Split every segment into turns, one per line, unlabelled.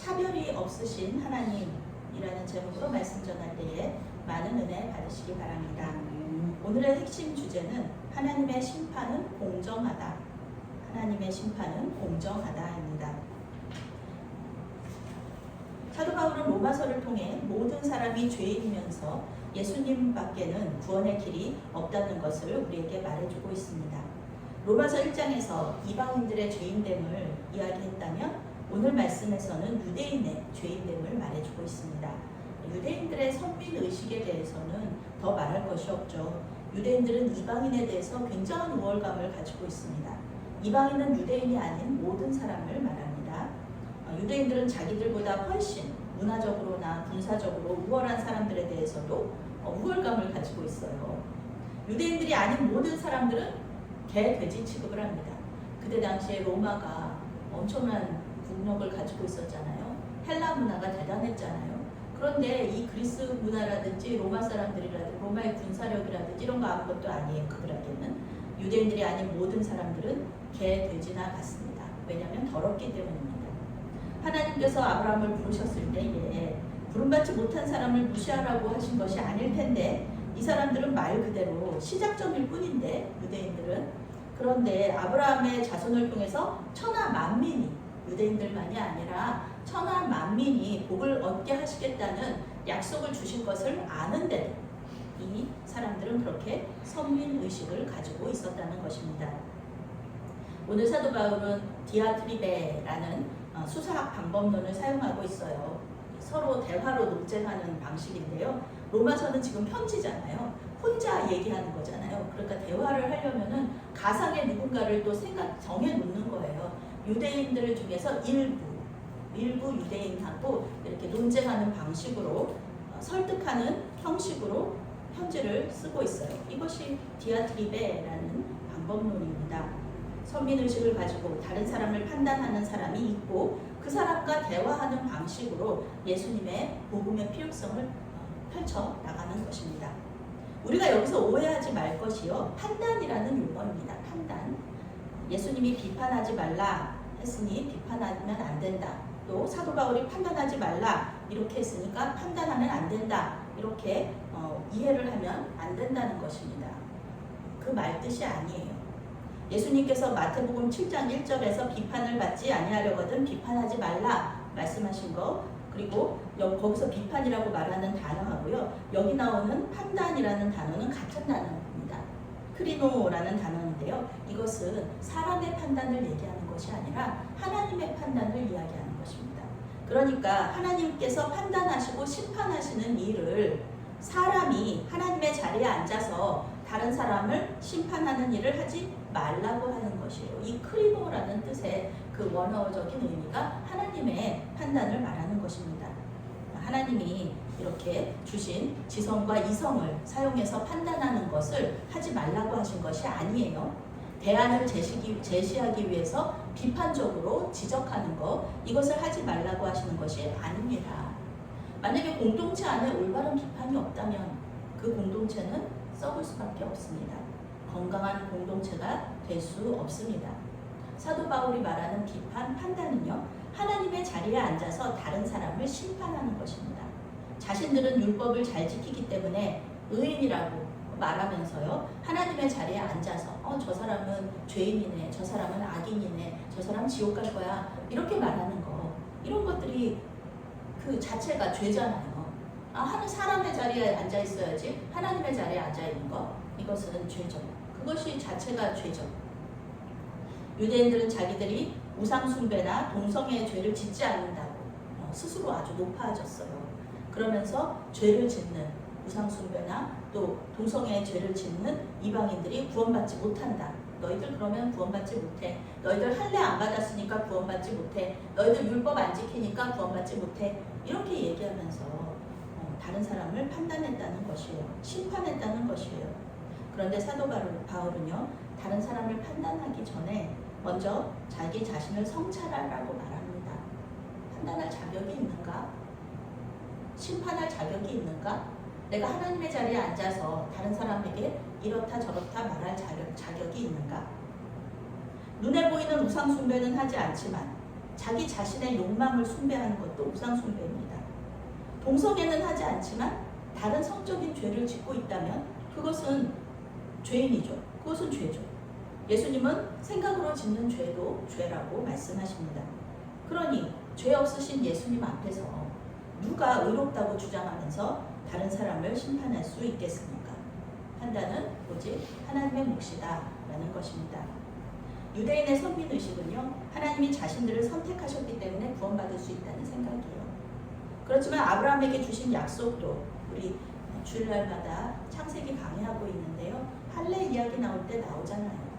차별이 없으신 하나님이라는 제목으로 말씀 전할 때에 많은 은혜 받으시기 바랍니다. 오늘의 핵심 주제는 하나님의 심판은 공정하다. 하나님의 심판은 공정하다입니다. 사도 바울은 로마서를 통해 모든 사람이 죄인이면서 예수님밖에는 구원의 길이 없다는 것을 우리에게 말해주고 있습니다. 로마서 1장에서 이방인들의 죄인됨을 이야기했다면 오늘 말씀에서는 유대인의 죄인됨을 말해주고 있습니다. 유대인들의 선민의식에 대해서는 더 말할 것이 없죠. 유대인들은 이방인에 대해서 굉장한 우월감을 가지고 있습니다. 이방인은 유대인이 아닌 모든 사람을 말합니다. 유대인들은 자기들보다 훨씬 문화적으로나 군사적으로 우월한 사람들에 대해서도 우월감을 가지고 있어요. 유대인들이 아닌 모든 사람들은 개, 돼지 취급을 합니다. 그때 당시에 로마가 엄청난 국력을 가지고 있었잖아요. 헬라 문화가 대단했잖아요. 그런데 이 그리스 문화라든지 로마 사람들이라든지 로마의 군사력이라든지 이런 거 아무것도 아니에요. 그들에게는 유대인들이 아닌 모든 사람들은 개, 돼지나 같습니다. 왜냐하면 더럽기 때문입니다. 하나님께서 아브라함을 부르셨을 때에 부름받지 못한 사람을 무시하라고 하신 것이 아닐 텐데 이 사람들은 말 그대로 시작점일 뿐인데 유대인들은 그런데 아브라함의 자손을 통해서 천하 만민이 유대인들만이 아니라 천하 만민이 복을 얻게 하시겠다는 약속을 주신 것을 아는데도 이 사람들은 그렇게 선민의식을 가지고 있었다는 것입니다. 오늘 사도 바울은 디아트리베라는 수사학 방법론을 사용하고 있어요. 서로 대화로 논쟁하는 방식인데요. 로마서는 지금 편지잖아요. 혼자 얘기하는 거잖아요. 그러니까 대화를 하려면은 가상의 누군가를 또 정해 놓는 거예요. 유대인들 중에서 일부 유대인하고 이렇게 논쟁하는 방식으로 설득하는 형식으로 편지를 쓰고 있어요. 이것이 디아트리베라는 방법론입니다. 선민의식을 가지고 다른 사람을 판단하는 사람이 있고 그 사람과 대화하는 방식으로 예수님의 복음의 필요성을 펼쳐 나가는 것입니다. 우리가 여기서 오해하지 말 것이요. 판단이라는 용어입니다. 판단. 예수님이 비판하지 말라 했으니 비판하면 안 된다. 또 사도 바울이 판단하지 말라 이렇게 했으니까 판단하면 안 된다. 이렇게 이해를 하면 안 된다는 것입니다. 그 말 뜻이 아니에요. 예수님께서 마태복음 7장 1절에서 비판을 받지 아니하려거든 비판하지 말라 말씀하신 거 그리고 거기서 비판이라고 말하는 단어하고요. 여기 나오는 판단이라는 단어는 같은 단어입니다. 크리노라는 단어인데요. 이것은 사람의 판단을 얘기하는 것이 아니라 하나님의 판단을 이야기하는 것입니다. 그러니까 하나님께서 판단하시고 심판하시는 일을 사람이 하나님의 자리에 앉아서 다른 사람을 심판하는 일을 하지 말라고 하는 것이에요. 이 크리노라는 뜻의 그 원어적인 의미가 하나님의 판단을 말하는 것입니다. 하나님이 이렇게 주신 지성과 이성을 사용해서 판단하는 것을 하지 말라고 하신 것이 아니에요. 대안을 제시하기 위해서 비판적으로 지적하는 것, 이것을 하지 말라고 하시는 것이 아닙니다. 만약에 공동체 안에 올바른 비판이 없다면 그 공동체는 썩을 수밖에 없습니다. 건강한 공동체가 될 수 없습니다. 사도 바울이 말하는 비판, 판단은요. 하나님의 자리에 앉아서 다른 사람을 심판하는 것입니다. 자신들은 율법을 잘 지키기 때문에 의인이라고 말하면서요. 하나님의 자리에 앉아서 저 사람은 죄인이네, 저 사람은 악인이네, 저 사람 지옥 갈 거야 이렇게 말하는 거 이런 것들이 그 자체가 죄잖아요. 하는 사람의 자리에 앉아 있어야지 하나님의 자리에 앉아 있는 거 이것은 죄죠. 그것이 자체가 죄죠. 유대인들은 자기들이 우상숭배나 동성애의 죄를 짓지 않는다고 스스로 아주 높아졌어요. 그러면서 죄를 짓는 우상숭배나 또 동성애의 죄를 짓는 이방인들이 구원받지 못한다. 너희들 그러면 구원받지 못해. 너희들 할례 안 받았으니까 구원받지 못해. 너희들 율법 안 지키니까 구원받지 못해. 이렇게 얘기하면서 다른 사람을 판단했다는 것이에요. 심판했다는 것이에요. 그런데 사도 바울은요. 다른 사람을 판단하기 전에 먼저 자기 자신을 성찰하라고 말합니다. 판단할 자격이 있는가? 심판할 자격이 있는가? 내가 하나님의 자리에 앉아서 다른 사람에게 이렇다 저렇다 말할 자격이 있는가? 눈에 보이는 우상 숭배는 하지 않지만 자기 자신의 욕망을 숭배하는 것도 우상 숭배입니다. 동성애는 하지 않지만 다른 성적인 죄를 짓고 있다면 그것은 죄인이죠. 그것은 죄죠. 예수님은 생각으로 짓는 죄도 죄라고 말씀하십니다. 그러니 죄 없으신 예수님 앞에서 누가 의롭다고 주장하면서 다른 사람을 심판할 수 있겠습니까? 판단은 오직 하나님의 몫이다 라는 것입니다. 유대인의 선민의식은요, 하나님이 자신들을 선택하셨기 때문에 구원받을 수 있다는 생각이에요. 그렇지만 아브라함에게 주신 약속도 우리 주일날마다 창세기 강의하고 있는데요, 할례 이야기 나올 때 나오잖아요.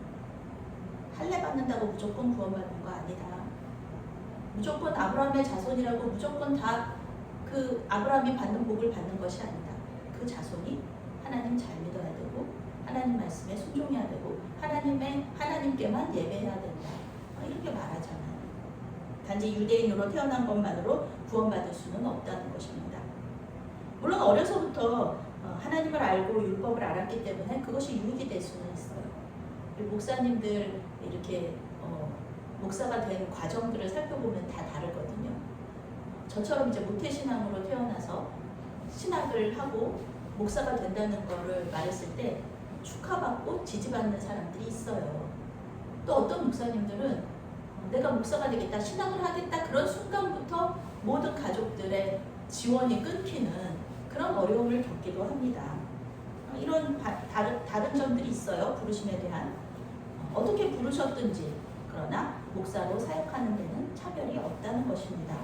할례 받는다고 무조건 구원받는 거 아니다. 무조건 아브라함의 자손이라고 무조건 다 그 아브라함이 받는 복을 받는 것이 아니다. 그 자손이 하나님 잘 믿어야 되고 하나님 말씀에 순종해야 되고 하나님께만 예배해야 된다. 이렇게 말하잖아요. 단지 유대인으로 태어난 것만으로 구원받을 수는 없다는 것입니다. 물론 어려서부터 하나님을 알고 율법을 알았기 때문에 그것이 유익이 될 수는 있어요. 우리 목사님들 이렇게 목사가 된 과정들을 살펴보면 다 다르거든요. 저처럼 이제 모태신앙으로 태어나서 신학을 하고 목사가 된다는 거를 말했을 때 축하받고 지지받는 사람들이 있어요. 또 어떤 목사님들은 내가 목사가 되겠다, 신학을 하겠다 그런 순간부터 모든 가족들의 지원이 끊기는 그런 어려움을 겪기도 합니다. 이런 다른 점들이 있어요. 부르심에 대한. 어떻게 부르셨든지 그러나 목사로 사역하는 데는 차별이 없다는 것입니다.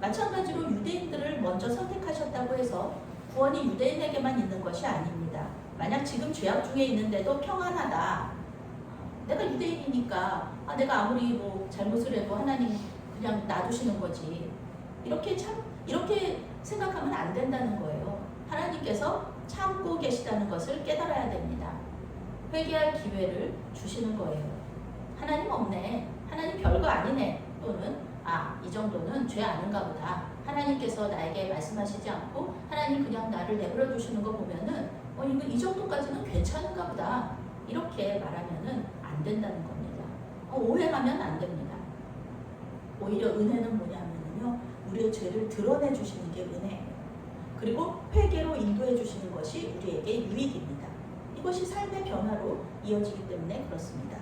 마찬가지로 유대인들을 먼저 선택하셨다고 해서 구원이 유대인에게만 있는 것이 아닙니다. 만약 지금 죄악 중에 있는데도 평안하다. 내가 유대인이니까 내가 아무리 뭐 잘못을 해도 하나님 그냥 놔두시는 거지. 이렇게 생각하면 안 된다는 거예요. 하나님께서 참고 계시다는 것을 깨달아야 됩니다. 회개할 기회를 주시는 거예요. 하나님 없네. 하나님 별거 아니네. 또는 이 정도는 죄 아닌가 보다. 하나님께서 나에게 말씀하시지 않고 하나님 그냥 나를 내버려 두시는 거 보면은 이거 이 정도까지는 괜찮은가 보다. 이렇게 말하면은 안 된다는 겁니다. 오해하면 안 됩니다. 오히려 은혜는 뭐냐면요, 우리의 죄를 드러내 주시는 게 은혜예요. 그리고 회개로 인도해 주시는 것이 우리에게 유익입니다. 이것이 삶의 변화로 이어지기 때문에 그렇습니다.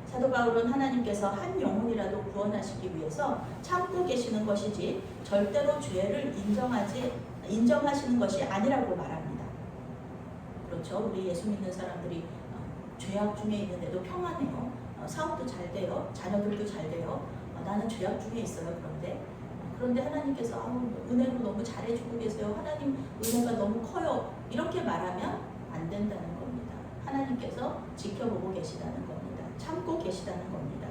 사도 바울은 하나님께서 한 영혼이라도 구원하시기 위해서 참고 계시는 것이지 절대로 죄를 인정하시는 것이 아니라고 말합니다. 그렇죠. 우리 예수 믿는 사람들이 죄악 중에 있는데도 평안해요. 사업도 잘 돼요. 자녀들도 잘 돼요. 나는 죄악 중에 있어요. 그런데 하나님께서 은혜로 너무 잘해주고 계세요. 하나님 은혜가 너무 커요. 이렇게 말하면 안 된다는 겁니다. 하나님께서 지켜보고 계시다는 겁니다. 참고 계시다는 겁니다.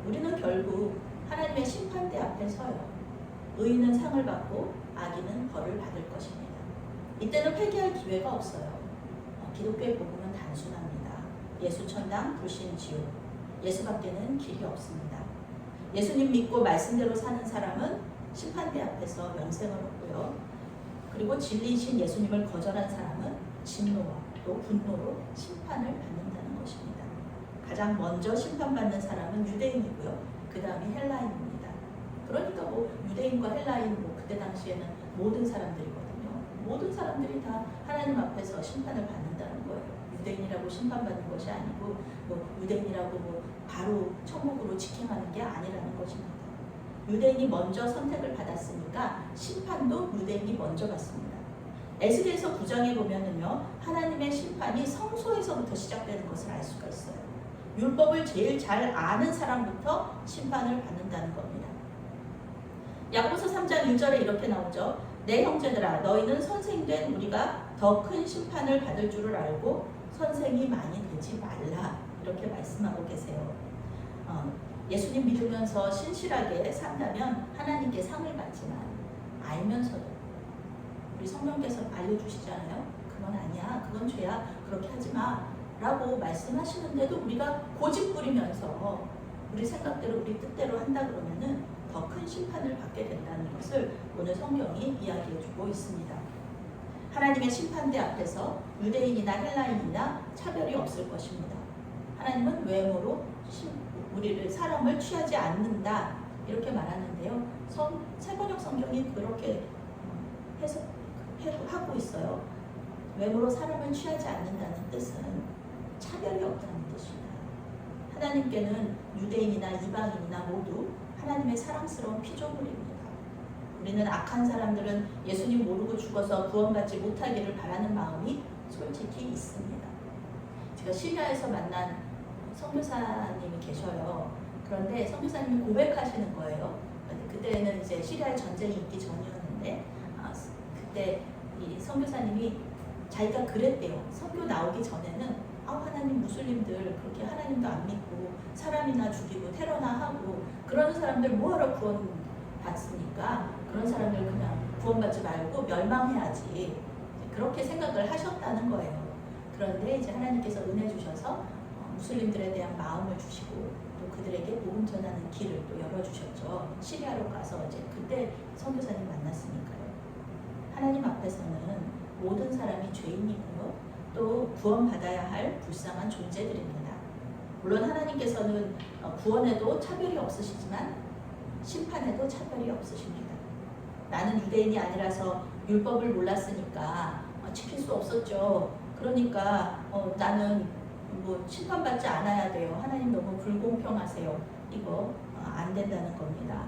우리는 결국 하나님의 심판대 앞에 서요. 의인은 상을 받고 악인은 벌을 받을 것입니다. 이때는 회개할 기회가 없어요. 기독교의 복음은 단순합니다. 예수 천당, 불신 지옥. 예수밖에는 길이 없습니다. 예수님 믿고 말씀대로 사는 사람은 심판대 앞에서 영생을 얻고요. 그리고 진리이신 예수님을 거절한 사람은 진노와 또 분노로 심판을 받는다는 것입니다. 가장 먼저 심판받는 사람은 유대인이고요. 그 다음이 헬라인입니다. 그러니까 유대인과 헬라인 그때 당시에는 모든 사람들이거든요. 모든 사람들이 다 하나님 앞에서 심판을 받는다는 거예요. 유대인이라고 심판받는 것이 아니고 유대인이라고 바로 천국으로 직행하는 게 아니라는 것입니다. 유대인이 먼저 선택을 받았으니까 심판도 유대인이 먼저 받습니다. 에스겔서 9장에 보면은요, 하나님의 심판이 성소에서부터 시작되는 것을 알 수가 있어요. 율법을 제일 잘 아는 사람부터 심판을 받는다는 겁니다. 야고보서 3장 1절에 이렇게 나오죠. 내 형제들아, 너희는 선생된 우리가 더 큰 심판을 받을 줄을 알고 선생이 많이 되지 말라. 이렇게 말씀하고 계세요. 예수님 믿으면서 신실하게 산다면 하나님께 상을 받지만 알면서도 우리 성령께서 알려주시잖아요. 그건 아니야. 그건 죄야. 그렇게 하지 마. 라고 말씀하시는데도 우리가 고집 부리면서 우리 생각대로 우리 뜻대로 한다 그러면은 더 큰 심판을 받게 된다는 것을 오늘 성경이 이야기해 주고 있습니다. 하나님의 심판대 앞에서 유대인이나 헬라인이나 차별이 없을 것입니다. 하나님은 우리를 사람을 취하지 않는다 이렇게 말하는데요. 새번역 성경이 그렇게 해석하고 있어요. 외모로 사람을 취하지 않는다는 뜻은 차별이 없다는 뜻입니다. 하나님께는 유대인이나 이방인이나 모두 하나님의 사랑스러운 피조물입니다. 우리는 악한 사람들은 예수님 모르고 죽어서 구원받지 못하기를 바라는 마음이 솔직히 있습니다. 제가 시리아에서 만난 선교사님이 계셔요. 그런데 선교사님이 고백하시는 거예요. 그때는 이제 시리아의 전쟁이 있기 전이었는데 그때 이 선교사님이 자기가 그랬대요. 선교 나오기 전에는 하나님 무슬림들 그렇게 하나님도 안 믿고 사람이나 죽이고 테러나 하고 그러는 사람들 뭐하러 구원 받습니까? 그런 사람들 그냥 구원받지 말고 멸망해야지 그렇게 생각을 하셨다는 거예요. 그런데 이제 하나님께서 은혜 주셔서 무슬림들에 대한 마음을 주시고 또 그들에게 복음 전하는 길을 또 열어주셨죠. 시리아로 가서 이제 그때 선교사님 만났으니까요. 하나님 앞에서는 모든 사람이 죄인이고요. 또 구원받아야 할 불쌍한 존재들입니다. 물론 하나님께서는 구원에도 차별이 없으시지만 심판에도 차별이 없으십니다. 나는 유대인이 아니라서 율법을 몰랐으니까 지킬 수 없었죠. 그러니까 나는 뭐 심판받지 않아야 돼요. 하나님 너무 불공평하세요. 이거 안 된다는 겁니다.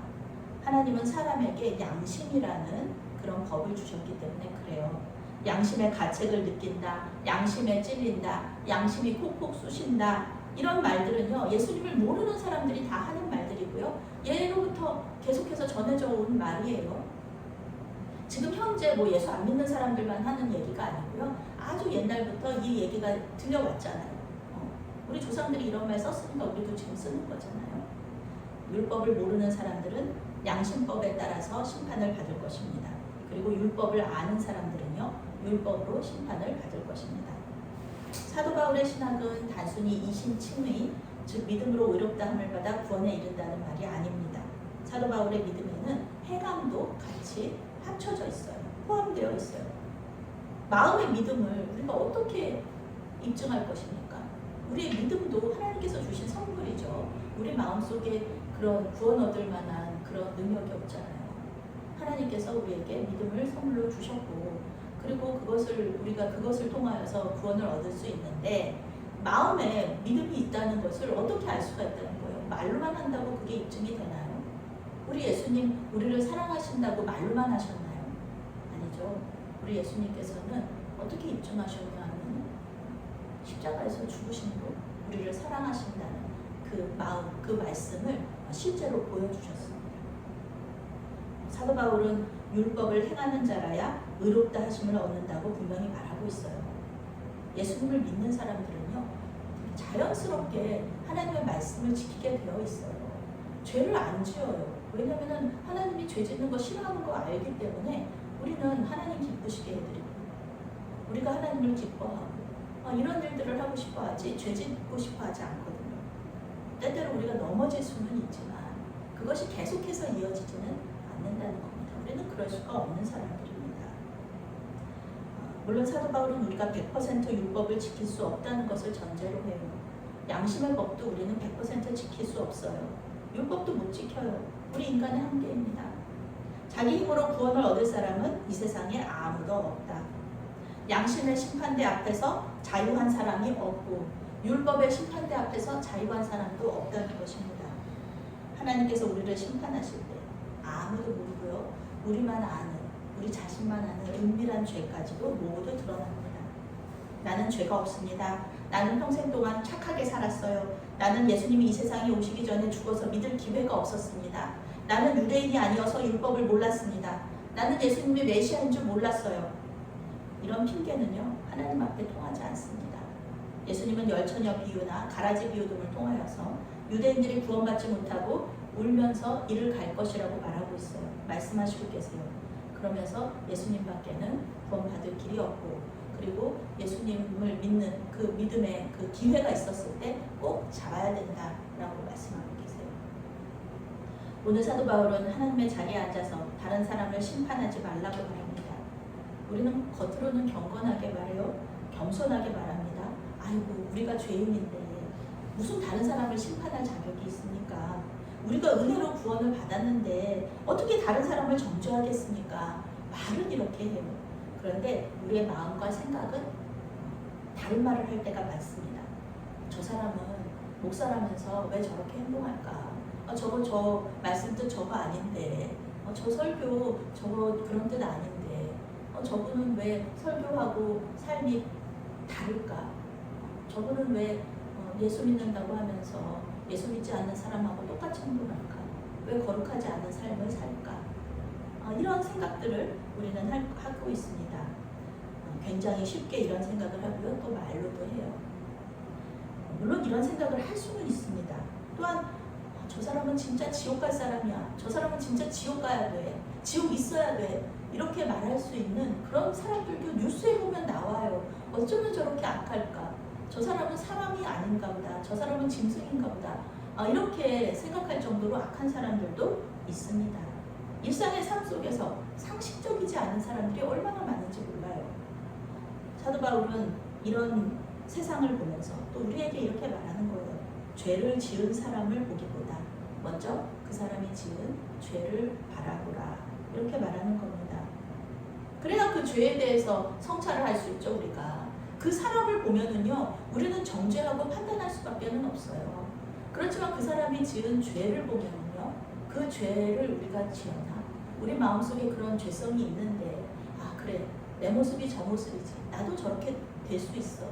하나님은 사람에게 양심이라는 그런 법을 주셨기 때문에 그래요. 양심의 가책을 느낀다, 양심에 찔린다, 양심이 콕콕 쑤신다 이런 말들은요 예수님을 모르는 사람들이 다 하는 말들이고요. 예로부터 계속해서 전해져 온 말이에요. 지금 현재 뭐 예수 안 믿는 사람들만 하는 얘기가 아니고요. 아주 옛날부터 이 얘기가 들려왔잖아요. 우리 조상들이 이런 말 썼으니까 우리도 지금 쓰는 거잖아요. 율법을 모르는 사람들은 양심법에 따라서 심판을 받을 것입니다. 그리고 율법을 아는 사람들은요 율법으로 심판을 받을 것입니다. 사도 바울의 신학은 단순히 이신칭의 즉 믿음으로 의롭다함을 받아 구원에 이른다는 말이 아닙니다. 사도 바울의 믿음에는 행함도 같이 합쳐져 있어요. 포함되어 있어요. 마음의 믿음을 우리가 어떻게 입증할 것입니까? 우리의 믿음도 하나님께서 주신 선물이죠. 우리 마음속에 그런 구원 얻을 만한 그런 능력이 없잖아요. 하나님께서 우리에게 믿음을 선물로 주셨고 그리고 우리가 그것을 통하여서 구원을 얻을 수 있는데 마음에 믿음이 있다는 것을 어떻게 알 수가 있다는 거예요? 말로만 한다고 그게 입증이 되나요? 우리 예수님 우리를 사랑하신다고 말로만 하셨나요? 아니죠. 우리 예수님께서는 어떻게 입증하셨냐면 십자가에서 죽으심으로 우리를 사랑하신다는 그 마음, 그 말씀을 실제로 보여주셨습니다. 사도 바울은 율법을 행하는 자라야 의롭다 하심을 얻는다고 분명히 말하고 있어요. 예수님을 믿는 사람들은요 자연스럽게 하나님의 말씀을 지키게 되어 있어요. 죄를 안 지어요. 왜냐하면 하나님이 죄 짓는 거 싫어하는 거 알기 때문에 우리는 하나님 기쁘시게 해드리고 우리가 하나님을 기뻐하고 이런 일들을 하고 싶어 하지 죄 짓고 싶어 하지 않거든요. 때때로 우리가 넘어질 수는 있지만 그것이 계속해서 이어지지는 않는다는 겁니다. 우리는 그럴 수가 없는 사람들입니다. 물론 사도 바울은 우리가 100% 율법을 지킬 수 없다는 것을 전제로 해요. 양심의 법도 우리는 100% 지킬 수 없어요. 율법도 못 지켜요. 우리 인간의 한계입니다. 자기 힘으로 구원을 얻을 사람은 이 세상에 아무도 없다. 양심의 심판대 앞에서 자유한 사람이 없고 율법의 심판대 앞에서 자유한 사람도 없다는 것입니다. 하나님께서 우리를 심판하실 때 아무도 모르고요. 우리만 아는, 우리 자신만 아는 은밀한 죄까지도 모두 드러납니다. 나는 죄가 없습니다. 나는 평생 동안 착하게 살았어요. 나는 예수님이 이 세상에 오시기 전에 죽어서 믿을 기회가 없었습니다. 나는 유대인이 아니어서 율법을 몰랐습니다. 나는 예수님이 메시아인 줄 몰랐어요. 이런 핑계는요 하나님 앞에 통하지 않습니다. 예수님은 열처녀 비유나 가라지 비유 등을 통하여서 유대인들이 구원받지 못하고 울면서 이를 갈 것이라고 말하고 있어요. 말씀하시고 계세요. 그러면서 예수님밖에는 구원받을 길이 없고 그리고 예수님을 믿는 그 믿음의 그 기회가 있었을 때 꼭 잡아야 된다라고 말씀하고 계세요. 오늘 사도 바울은 하나님의 자리에 앉아서 다른 사람을 심판하지 말라고 말합니다. 우리는 겉으로는 경건하게 말해요. 겸손하게 말합니다. 아이고 우리가 죄인인데 무슨 다른 사람을 심판할 자격이 있습니까? 우리가 은혜로 구원을 받았는데 어떻게 다른 사람을 정죄하겠습니까? 말은 이렇게 해요. 그런데 우리의 마음과 생각은 다른 말을 할 때가 많습니다. 저 사람은 목사라면서 왜 저렇게 행동할까? 저거 저 말씀 뜻 저거 아닌데, 저 설교 저거 그런 뜻 아닌데, 저분은 왜 설교하고 삶이 다를까? 저분은 왜 예수 믿는다고 하면서 예수 믿지 않는 사람하고 똑같이 행동할까? 왜 거룩하지 않은 삶을 살까? 이런 생각들을 우리는 하고 있습니다. 굉장히 쉽게 이런 생각을 하고요. 또 말로도 해요. 물론 이런 생각을 할 수는 있습니다. 또한 저 사람은 진짜 지옥 갈 사람이야. 저 사람은 진짜 지옥 가야 돼. 지옥 있어야 돼. 이렇게 말할 수 있는 그런 사람들도 뉴스에 보면 나와요. 어쩌면 저렇게 악할까? 저 사람은 사람이 아닌가 보다. 저 사람은 짐승인가 보다. 이렇게 생각할 정도로 악한 사람들도 있습니다. 일상의 삶 속에서 상식적이지 않은 사람들이 얼마나 많은지 몰라요. 사도 바울은 이런 세상을 보면서 또 우리에게 이렇게 말하는 거예요. 죄를 지은 사람을 보기보다 먼저 그 사람이 지은 죄를 바라보라. 이렇게 말하는 겁니다. 그래야 그 죄에 대해서 성찰을 할 수 있죠. 우리가 그 사람을 보면은요, 우리는 정죄하고 판단할 수밖에는 없어요. 그렇지만 그 사람이 지은 죄를 보면은요, 그 죄를 우리가 지었나? 우리 마음속에 그런 죄성이 있는데, 그래, 내 모습이 저 모습이지. 나도 저렇게 될 수 있어.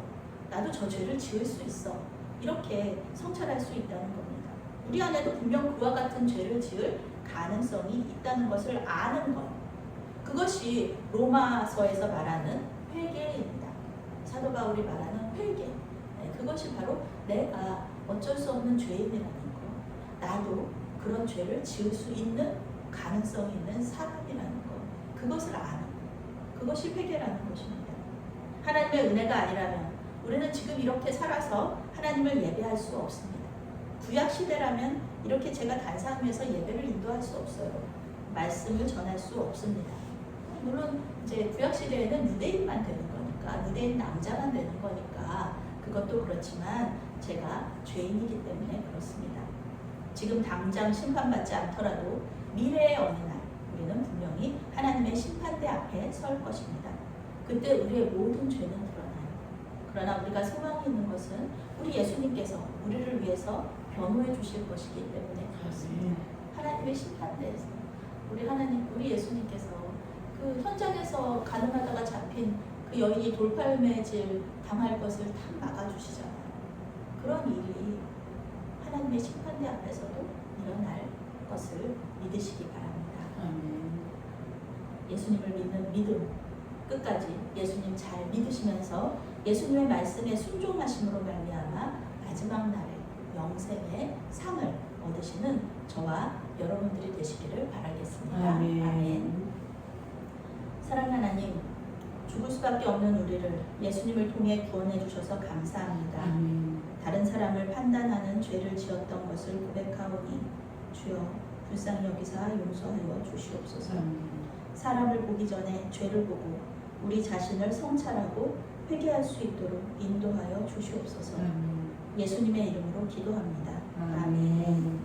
나도 저 죄를 지을 수 있어. 이렇게 성찰할 수 있다는 겁니다. 우리 안에도 분명 그와 같은 죄를 지을 가능성이 있다는 것을 아는 것. 그것이 로마서에서 말하는 회개입니다. 사도 바울이 말하는 회개. 그것이 바로 내가 어쩔 수 없는 죄인이라는 것. 나도 그런 죄를 지을 수 있는 가능성이 있는 사람이라는 것. 그것을 아는 것. 그것이 회개라는 것입니다. 하나님의 은혜가 아니라면 우리는 지금 이렇게 살아서 하나님을 예배할 수 없습니다. 구약 시대라면 이렇게 제가 단상 위에서 예배를 인도할 수 없어요. 말씀을 전할 수 없습니다. 물론 이제 구약 시대에는 유대인만 되는 거니까, 유대인 남자만 되는 거니까 그것도 그렇지만 제가 죄인이기 때문에 그렇습니다. 지금 당장 심판받지 않더라도 미래의 어느 날 우리는 분명히 하나님의 심판대 앞에 설 것입니다. 그때 우리의 모든 죄는 드러나요. 그러나 우리가 소망이 있는 것은 우리 예수님께서 우리를 위해서 변호해 주실 것이기 때문에 그렇습니다. 하나님의 심판대에서 우리 예수님께서 그 현장에서 가늠하다가 잡힌 그 여인이 돌팔매질 당할 것을 다 막아주시잖아요. 그런 일이 하나님의 심판대 앞에서도 일어날 것을 믿으시기 바랍니다. 예수님을 믿는 믿음, 끝까지 예수님 잘 믿으시면서 예수님의 말씀에 순종하심으로 말미암아 마지막 날에 영생의 상을 얻으시는 저와 여러분들이 되시기를 바라겠습니다. 아멘. 사랑하는 하나님, 죽을 수밖에 없는 우리를 예수님을 통해 구원해 주셔서 감사합니다. 다른 사람을 판단하는 죄를 지었던 것을 고백하오니 주여 불쌍히 여기사 용서하여 주시옵소서. 사람을 보기 전에 죄를 보고 우리 자신을 성찰하고 회개할 수 있도록 인도하여 주시옵소서. 예수님의 이름으로 기도합니다. 아멘.